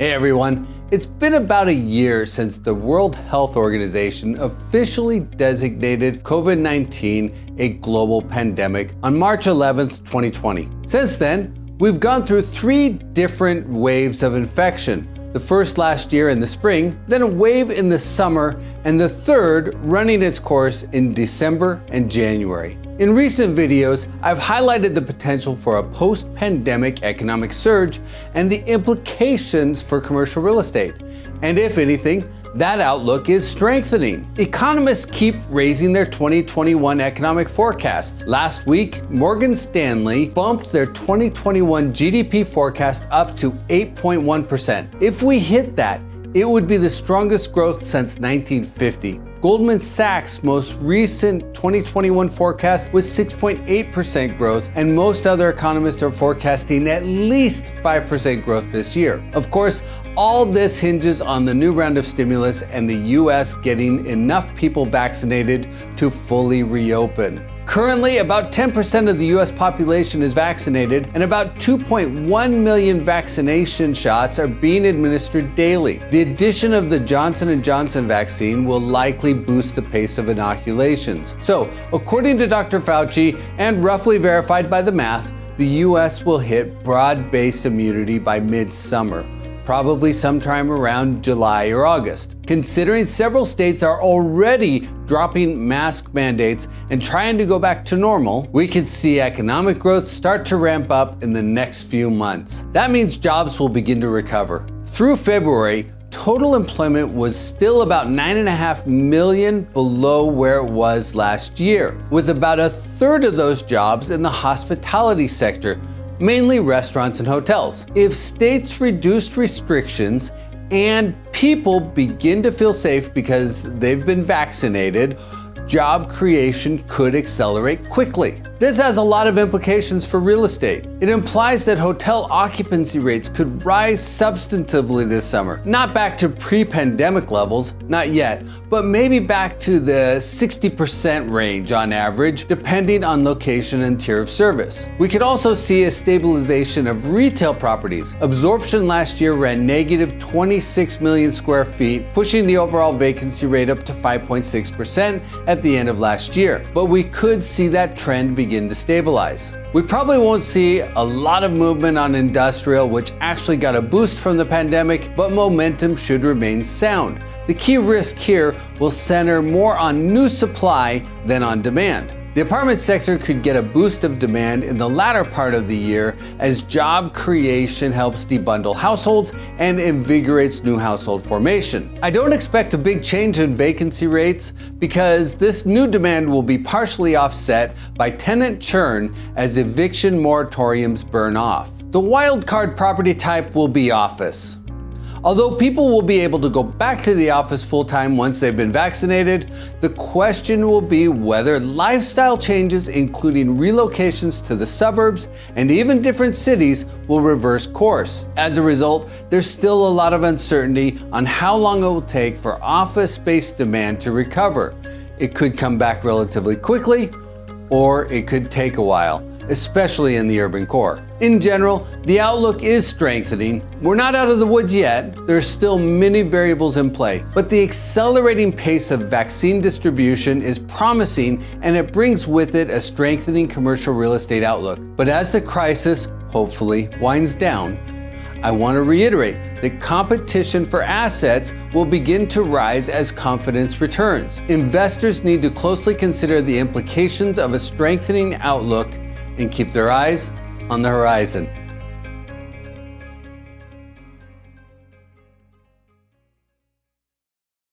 Hey everyone, it's been about a year since the World Health Organization officially designated COVID-19 a global pandemic on March 11th, 2020. Since then, we've gone through 3 different waves of infection. The first last year in the spring, then a wave in the summer, and the third running its course in December and January. In recent videos, I've highlighted the potential for a post-pandemic economic surge and the implications for commercial real estate. And if anything, that outlook is strengthening. Economists keep raising their 2021 economic forecasts. Last week, Morgan Stanley bumped their 2021 GDP forecast up to 8.1%. If we hit that, it would be the strongest growth since 1950. Goldman Sachs' most recent 2021 forecast was 6.8% growth, and most other economists are forecasting at least 5% growth this year. Of course, all this hinges on the new round of stimulus and the US getting enough people vaccinated to fully reopen. Currently, about 10% of the US population is vaccinated, and about 2.1 million vaccination shots are being administered daily. The addition of the Johnson & Johnson vaccine will likely boost the pace of inoculations. So, according to Dr. Fauci, and roughly verified by the math, the US will hit broad-based immunity by mid-summer, probably sometime around July or August. Considering several states are already dropping mask mandates and trying to go back to normal, we could see economic growth start to ramp up in the next few months. That means jobs will begin to recover. Through February, total employment was still about 9.5 million below where it was last year, with about a third of those jobs in the hospitality sector, mainly restaurants and hotels. If states reduced restrictions and people begin to feel safe because they've been vaccinated, job creation could accelerate quickly. This has a lot of implications for real estate. It implies that hotel occupancy rates could rise substantively this summer. Not back to pre-pandemic levels, not yet, but maybe back to the 60% range on average, depending on location and tier of service. We could also see a stabilization of retail properties. Absorption last year ran negative 26 million square feet, pushing the overall vacancy rate up to 5.6% at the end of last year. But we could see that trend begin to stabilize. We probably won't see a lot of movement on industrial, which actually got a boost from the pandemic, but momentum should remain sound. The key risk here will center more on new supply than on demand. The apartment sector could get a boost of demand in the latter part of the year as job creation helps debundle households and invigorates new household formation. I don't expect a big change in vacancy rates because this new demand will be partially offset by tenant churn as eviction moratoriums burn off. The wildcard property type will be office. Although people will be able to go back to the office full-time once they've been vaccinated, the question will be whether lifestyle changes, including relocations to the suburbs and even different cities, will reverse course. As a result, there's still a lot of uncertainty on how long it will take for office space demand to recover. It could come back relatively quickly, or it could take a while, especially in the urban core. In general, the outlook is strengthening. We're not out of the woods yet. There are still many variables in play, but the accelerating pace of vaccine distribution is promising, and it brings with it a strengthening commercial real estate outlook. But as the crisis hopefully winds down, I want to reiterate that competition for assets will begin to rise as confidence returns. Investors need to closely consider the implications of a strengthening outlook and keep their eyes on the horizon.